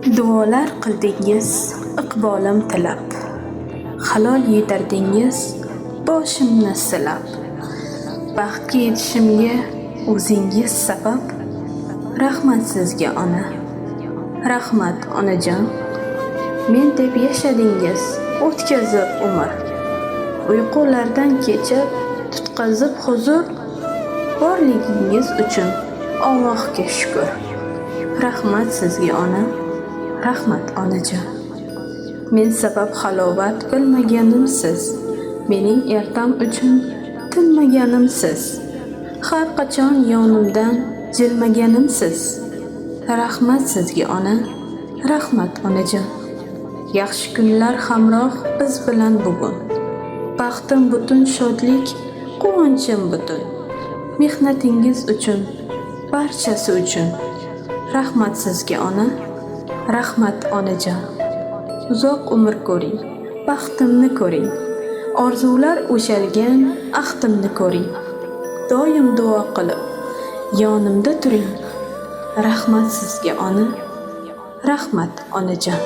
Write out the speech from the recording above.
Duolar qildingiz iqbolim tilab, halol yedirdingiz boshimni silab. Baxtga yetishimga o'zingiz sabab. Rahmat sizga ona, rahmat onajon. Men deb yashadingiz o'tkazib umr, uyqulardan kechib tutqazib huzur. Borligingiz uchun Allohga shukr. Rahmat sizga ona, rahmat onajon. Men sabab halovat bilmaganimsiz, mening ertam uchun tinmaganimsiz, har qachon yonimdan jilmaganimsiz. Rahmat sizga ona, rahmat onajon. Yaxshi kunlar hamroh biz bilan bugun. Baxtim butun, shodlik, quvonchim butun. Mehnatingiz uchun, barchasi uchun. Rahmat sizga ona, rahmat onajon. Uzoq umr ko'ring, baxtimni ko'ring. Orzular o'shalgan ahdimni ko'ring. Doim duo qilib, yonimda turing. Rahmat sizga ona, rahmat onajon.